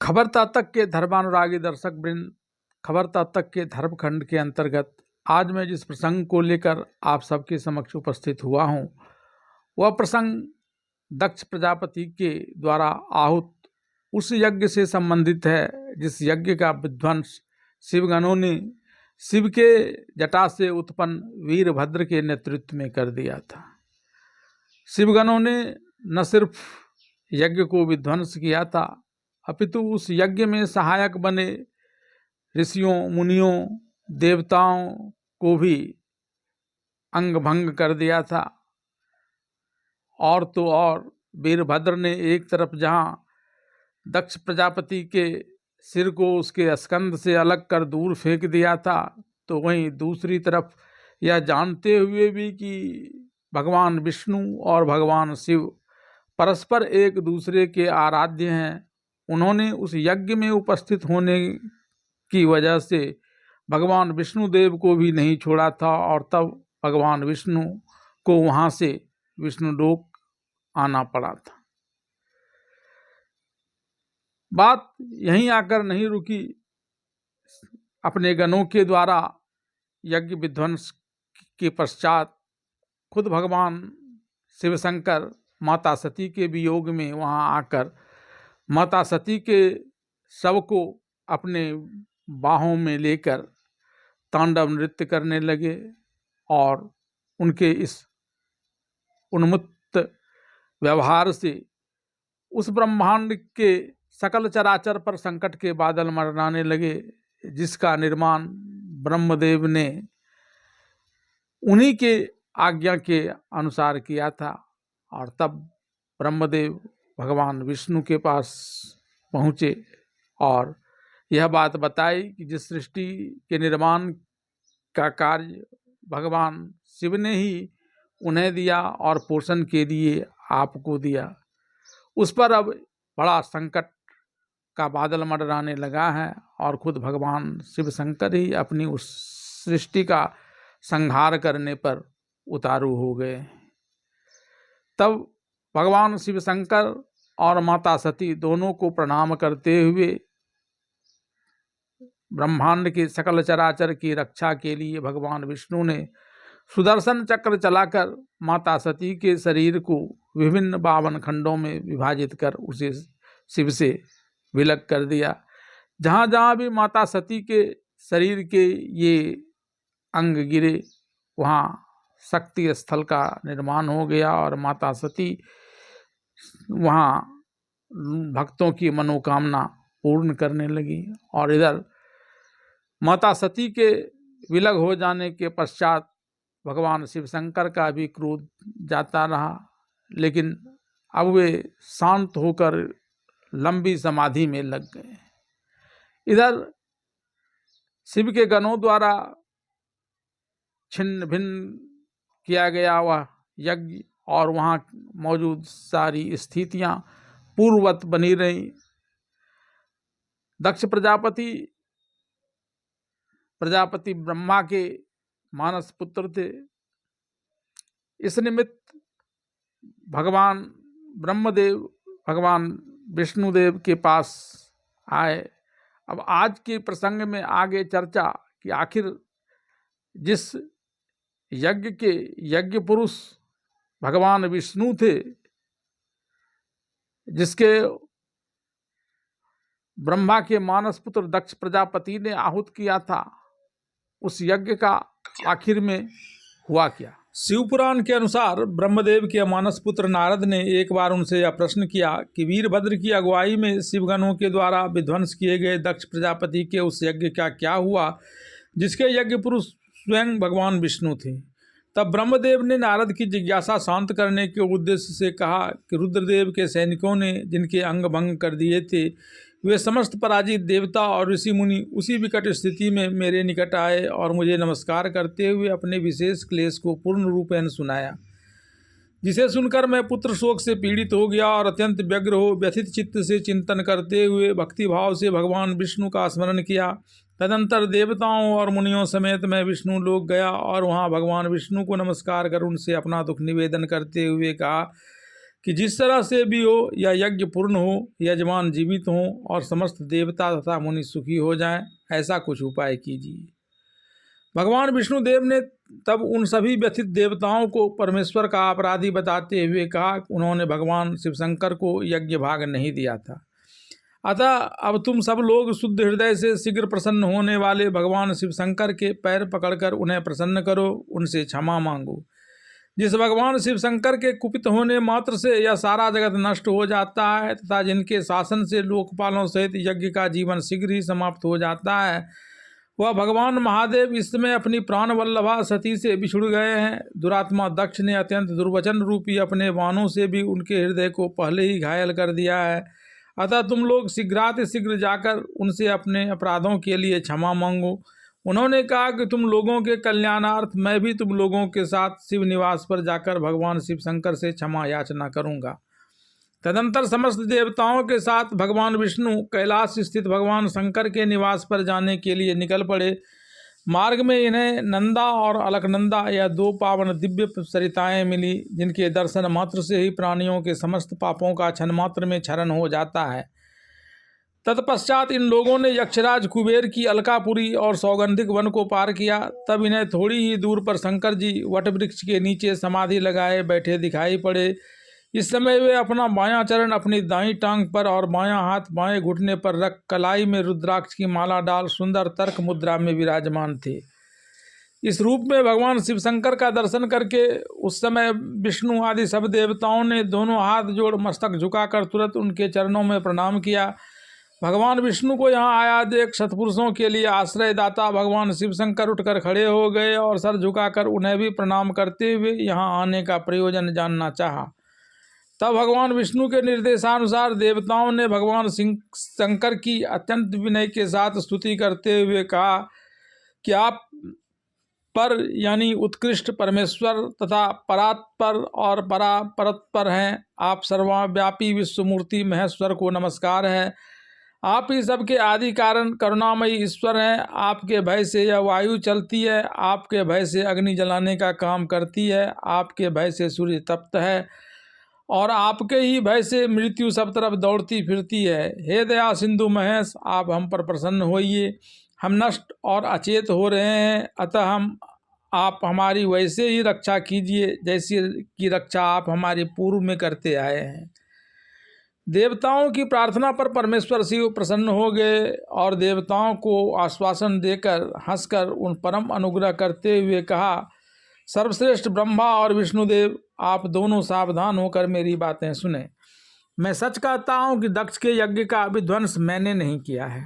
खबरता तक के धर्मानुरागी दर्शक वृंद, खबरता तक के धर्मखंड के अंतर्गत आज मैं जिस प्रसंग को लेकर आप सबके समक्ष उपस्थित हुआ हूँ वह प्रसंग दक्ष प्रजापति के द्वारा आहुत उस यज्ञ से संबंधित है जिस यज्ञ का विध्वंस शिवगणों ने शिव के जटा से उत्पन्न वीरभद्र के नेतृत्व में कर दिया था। शिवगणों ने न सिर्फ यज्ञ को विध्वंस किया था अपितु उस यज्ञ में सहायक बने ऋषियों, मुनियों, देवताओं को भी अंग भंग कर दिया था। और तो और वीरभद्र ने एक तरफ जहाँ दक्ष प्रजापति के सिर को उसके स्कंद से अलग कर दूर फेंक दिया था, तो वहीं दूसरी तरफ यह जानते हुए भी कि भगवान विष्णु और भगवान शिव परस्पर एक दूसरे के आराध्य हैं, उन्होंने उस यज्ञ में उपस्थित होने की वजह से भगवान विष्णुदेव को भी नहीं छोड़ा था और तब भगवान विष्णु को वहाँ से विष्णुलोक आना पड़ा था। बात यहीं आकर नहीं रुकी। अपने गणों के द्वारा यज्ञ विध्वंस के पश्चात खुद भगवान शिव शंकर माता सती के वियोग में वहाँ आकर माता सती के शव को अपने बाहों में लेकर तांडव नृत्य करने लगे और उनके इस उन्मत्त व्यवहार से उस ब्रह्मांड के सकल चराचर पर संकट के बादल मंडराने लगे, जिसका निर्माण ब्रह्मदेव ने उन्हीं के आज्ञा के अनुसार किया था। और तब ब्रह्मदेव भगवान विष्णु के पास पहुँचे और यह बात बताई कि जिस सृष्टि के निर्माण का कार्य भगवान शिव ने ही उन्हें दिया और पोषण के लिए आपको दिया, उस पर अब बड़ा संकट का बादल मंडराने लगा है और खुद भगवान शिव शंकर ही अपनी उस सृष्टि का संहार करने पर उतारू हो गए। तब भगवान शिव शंकर और माता सती दोनों को प्रणाम करते हुए ब्रह्मांड के सकल चराचर की रक्षा के लिए भगवान विष्णु ने सुदर्शन चक्र चलाकर माता सती के शरीर को विभिन्न 52 खंडों में विभाजित कर उसे शिव से विलग कर दिया। जहाँ जहाँ भी माता सती के शरीर के ये अंग गिरे वहाँ शक्ति स्थल का निर्माण हो गया और माता सती वहाँ भक्तों की मनोकामना पूर्ण करने लगी। और इधर माता सती के विलग हो जाने के पश्चात भगवान शिव शंकर का भी क्रोध जाता रहा, लेकिन अब वे शांत होकर लंबी समाधि में लग गए। इधर शिव के गणों द्वारा छिन्न भिन्न किया गया वह यज्ञ और वहाँ मौजूद सारी स्थितियां पूर्ववत बनी रही। दक्ष प्रजापति ब्रह्मा के मानस पुत्र थे। इस निमित्त भगवान ब्रह्मदेव भगवान विष्णुदेव के पास आए। अब आज के प्रसंग में आगे चर्चा कि आखिर जिस यज्ञ के यज्ञ पुरुष भगवान विष्णु थे, जिसके ब्रह्मा के मानस पुत्र दक्ष प्रजापति ने आहुत किया था, उस यज्ञ का आखिर में हुआ क्या। शिव पुराण के अनुसार ब्रह्मदेव के मानस पुत्र नारद ने एक बार उनसे यह प्रश्न किया कि वीरभद्र की अगुवाई में शिवगणों के द्वारा विध्वंस किए गए दक्ष प्रजापति के उस यज्ञ का क्या हुआ जिसके यज्ञ पुरुष स्वयं भगवान विष्णु थे। तब ब्रह्मदेव ने नारद की जिज्ञासा शांत करने के उद्देश्य से कहा कि रुद्रदेव के सैनिकों ने जिनके अंग भंग कर दिए थे, वे समस्त पराजित देवता और ऋषि मुनि उसी विकट स्थिति में मेरे निकट आए और मुझे नमस्कार करते हुए अपने विशेष क्लेश को पूर्ण रूपेण सुनाया, जिसे सुनकर मैं पुत्र शोक से पीड़ित हो गया और अत्यंत व्यग्र हो व्यथित चित्त से चिंतन करते हुए भक्तिभाव से भगवान विष्णु का स्मरण किया। तदंतर देवताओं और मुनियों समेत मैं विष्णु लोक गया और वहाँ भगवान विष्णु को नमस्कार कर उनसे अपना दुख निवेदन करते हुए कहा कि जिस तरह से भी हो यह यज्ञ पूर्ण हो, यजमान जीवित हों और समस्त देवता तथा मुनि सुखी हो जाएं, ऐसा कुछ उपाय कीजिए। भगवान विष्णुदेव ने तब उन सभी व्यथित देवताओं को परमेश्वर का अपराधी बताते हुए कहा कि उन्होंने भगवान शिवशंकर को यज्ञ भाग नहीं दिया था। अतः अब तुम सब लोग शुद्ध हृदय से शीघ्र प्रसन्न होने वाले भगवान शिवशंकर के पैर पकड़कर उन्हें प्रसन्न करो, उनसे क्षमा मांगो। जिस भगवान शिवशंकर के कुपित होने मात्र से यह सारा जगत नष्ट हो जाता है तथा जिनके शासन से लोकपालों सहित यज्ञ का जीवन शीघ्र ही समाप्त हो जाता है, वह भगवान महादेव इस समय अपनी प्राण वल्लभा सती से बिछुड़ गए हैं। दुरात्मा दक्ष ने अत्यंत दुर्वचन रूपी अपने बाणों से भी उनके हृदय को पहले ही घायल कर दिया है। अतः तुम लोग शीघ्रातिशीघ्र जाकर उनसे अपने अपराधों के लिए क्षमा मांगो। उन्होंने कहा कि तुम लोगों के कल्याणार्थ मैं भी तुम लोगों के साथ शिव निवास पर जाकर भगवान शिवशंकर से क्षमा याचना करूंगा। तदंतर समस्त देवताओं के साथ भगवान विष्णु कैलाश स्थित भगवान शंकर के निवास पर जाने के लिए निकल पड़े। मार्ग में इन्हें नंदा और अलकनंदा यह दो पावन दिव्य सरिताएं मिली, जिनके दर्शन मात्र से ही प्राणियों के समस्त पापों का क्षण मात्र में क्षरण हो जाता है। तत्पश्चात इन लोगों ने यक्षराज कुबेर की अलकापुरी और सौगंधिक वन को पार किया। तब इन्हें थोड़ी ही दूर पर शंकर जी वटवृक्ष के नीचे समाधि लगाए बैठे दिखाई पड़े। इस समय वे अपना बायां चरण अपनी दाईं टांग पर और बायां हाथ बाएं घुटने पर रख कलाई में रुद्राक्ष की माला डाल सुंदर तर्क मुद्रा में विराजमान थे। इस रूप में भगवान शिवशंकर का दर्शन करके उस समय विष्णु आदि सब देवताओं ने दोनों हाथ जोड़ मस्तक झुकाकर तुरंत उनके चरणों में प्रणाम किया। भगवान विष्णु को यहाँ आया देख सत्पुरुषों के लिए आश्रयदाता भगवान शिवशंकर उठकर खड़े हो गए और सर झुकाकर उन्हें भी प्रणाम करते हुए यहाँ आने का प्रयोजन जानना चाहा। तब भगवान विष्णु के निर्देशानुसार देवताओं ने भगवान शंकर की अत्यंत विनय के साथ स्तुति करते हुए कहा कि आप पर यानी उत्कृष्ट परमेश्वर तथा परात्पर और परापरत्पर हैं। आप सर्वव्यापी विश्वमूर्ति महेश्वर को नमस्कार है। आप ही सबके आदि कारण करुणामयी ईश्वर हैं। आपके भय से यह वायु चलती है, आपके भय से अग्नि जलाने का काम करती है, आपके भय से सूर्य तप्त है और आपके ही भय से मृत्यु सब तरफ दौड़ती फिरती है। हे दया सिंधु महेश, आप हम पर प्रसन्न होइए। हम नष्ट और अचेत हो रहे हैं, अतः आप हमारी वैसे ही रक्षा कीजिए जैसी की रक्षा आप हमारे पूर्व में करते आए हैं। देवताओं की प्रार्थना पर परमेश्वर शिव प्रसन्न हो गए और देवताओं को आश्वासन देकर हंसकर उन परम अनुग्रह करते हुए कहा, सर्वश्रेष्ठ ब्रह्मा और विष्णुदेव, आप दोनों सावधान होकर मेरी बातें सुने। मैं सच कहता हूँ कि दक्ष के यज्ञ का विध्वंस मैंने नहीं किया है।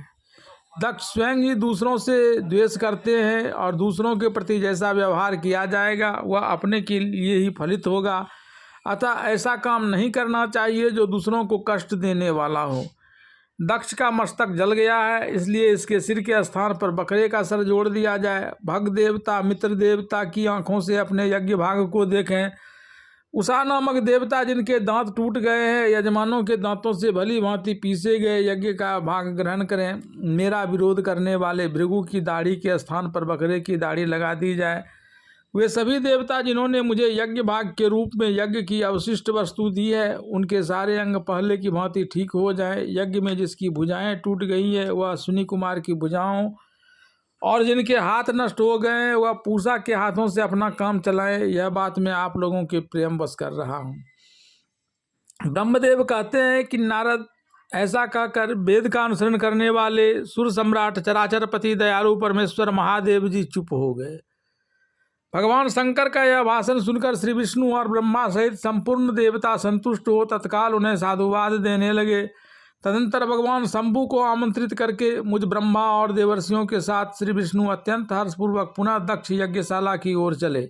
दक्ष स्वयं ही दूसरों से द्वेष करते हैं और दूसरों के प्रति जैसा व्यवहार किया जाएगा वह अपने के लिए ही फलित होगा। अतः ऐसा काम नहीं करना चाहिए जो दूसरों को कष्ट देने वाला हो। दक्ष का मस्तक जल गया है, इसलिए इसके सिर के स्थान पर बकरे का सर जोड़ दिया जाए। भग देवता मित्र देवता की आंखों से अपने यज्ञ भाग को देखें। उषा नामक देवता जिनके दांत टूट गए हैं, यजमानों के दांतों से भली भांति पीसे गए यज्ञ का भाग ग्रहण करें। मेरा विरोध करने वाले भृगु की दाढ़ी के स्थान पर बकरे की दाढ़ी लगा दी जाए। वे सभी देवता जिन्होंने मुझे यज्ञ भाग के रूप में यज्ञ की अवशिष्ट वस्तु दी है, उनके सारे अंग पहले की भांति ठीक हो जाएं। यज्ञ में जिसकी भुजाएं टूट गई है वह अश्विनी कुमार की भुजाओं और जिनके हाथ नष्ट हो गए हैं वह पूषा के हाथों से अपना काम चलाएं। यह बात मैं आप लोगों के प्रेम बस कर रहा हूँ। ब्रह्मदेव कहते हैं कि नारद, ऐसा कहकर वेद का अनुसरण करने वाले सुर सम्राट चराचर पति दयालु परमेश्वर महादेव जी चुप हो गए। भगवान शंकर का यह भाषण सुनकर श्री विष्णु और ब्रह्मा सहित संपूर्ण देवता संतुष्ट हो तत्काल उन्हें साधुवाद देने लगे। तदंतर भगवान शंभु को आमंत्रित करके मुझ ब्रह्मा और देवर्षियों के साथ श्री विष्णु अत्यंत हर्षपूर्वक पुनः दक्ष यज्ञशाला की ओर चले।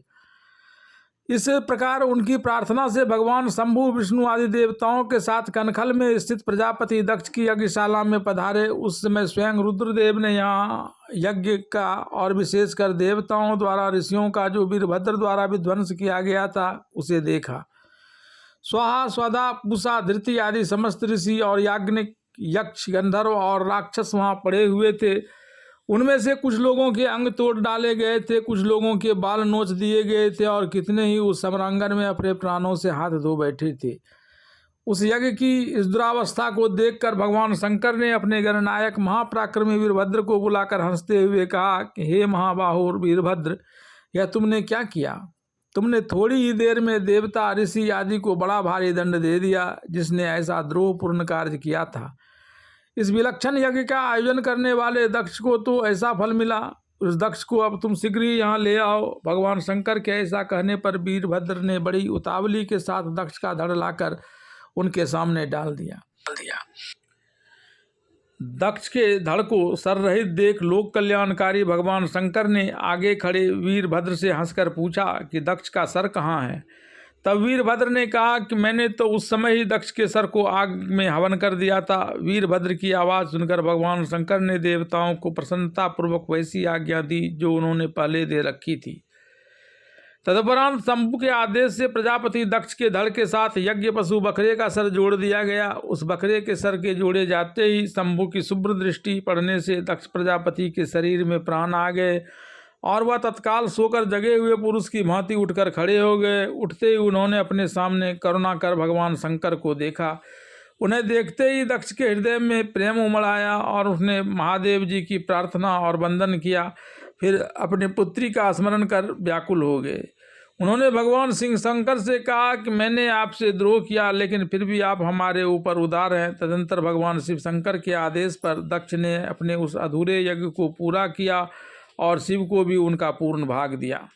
इस प्रकार उनकी प्रार्थना से भगवान शंभु विष्णु आदि देवताओं के साथ कनखल में स्थित प्रजापति दक्ष की यज्ञशाला में पधारे। उस समय स्वयं रुद्रदेव ने यहाँ यज्ञ का और विशेषकर देवताओं द्वारा ऋषियों का जो वीरभद्र द्वारा विध्वंस किया गया था उसे देखा। स्वाहा स्वधा पूषा धृति आदि समस्त ऋषि और याज्ञनिक यक्ष गंधर्व और राक्षस वहाँ पड़े हुए थे। उनमें से कुछ लोगों के अंग तोड़ डाले गए थे, कुछ लोगों के बाल नोच दिए गए थे और कितने ही उस समरांगन में अपने प्राणों से हाथ धो बैठे थे। उस यज्ञ की इस दुरावस्था को देखकर भगवान शंकर ने अपने गणनायक महापराक्रमी वीरभद्र को बुलाकर हंसते हुए कहा कि हे महाबाहो वीरभद्र, यह तुमने क्या किया? तुमने थोड़ी ही देर में देवता ऋषि आदि को बड़ा भारी दंड दे दिया, जिसने ऐसा द्रोहपूर्ण कार्य किया था। इस विलक्षण यज्ञ का आयोजन करने वाले दक्ष को तो ऐसा फल मिला, उस दक्ष को अब तुम शीघ्र ही यहाँ ले आओ। भगवान शंकर के ऐसा कहने पर वीरभद्र ने बड़ी उतावली के साथ दक्ष का धड़ लाकर उनके सामने डाल दिया। दक्ष के धड़ को सर रहित देख लोक कल्याणकारी भगवान शंकर ने आगे खड़े वीरभद्र से हंसकर पूछा कि दक्ष का सर कहाँ है? तब वीरभद्र ने कहा कि मैंने तो उस समय ही दक्ष के सर को आग में हवन कर दिया था। वीरभद्र की आवाज़ सुनकर भगवान शंकर ने देवताओं को प्रसन्नतापूर्वक वैसी आज्ञा दी जो उन्होंने पहले दे रखी थी। तदुपरांत शंभु के आदेश से प्रजापति दक्ष के धड़ के साथ यज्ञ पशु बकरे का सर जोड़ दिया गया। उस बकरे के सर के जोड़े जाते ही शंभु की शुभ्र दृष्टि पड़ने से दक्ष प्रजापति के शरीर में प्राण आ गए और वह तत्काल सोकर जगे हुए पुरुष की भांति उठकर खड़े हो गए। उठते ही उन्होंने अपने सामने करुणा कर भगवान शंकर को देखा। उन्हें देखते ही दक्ष के हृदय में प्रेम उमड़ आया और उसने महादेव जी की प्रार्थना और वंदन किया। फिर अपनी पुत्री का स्मरण कर व्याकुल हो गए। उन्होंने भगवान शिव शंकर से कहा कि मैंने आपसे द्रोह किया, लेकिन फिर भी आप हमारे ऊपर उदार हैं। तदंतर भगवान शिव शंकर के आदेश पर दक्ष ने अपने उस अधूरे यज्ञ को पूरा किया और शिव को भी उनका पूर्ण भाग दिया।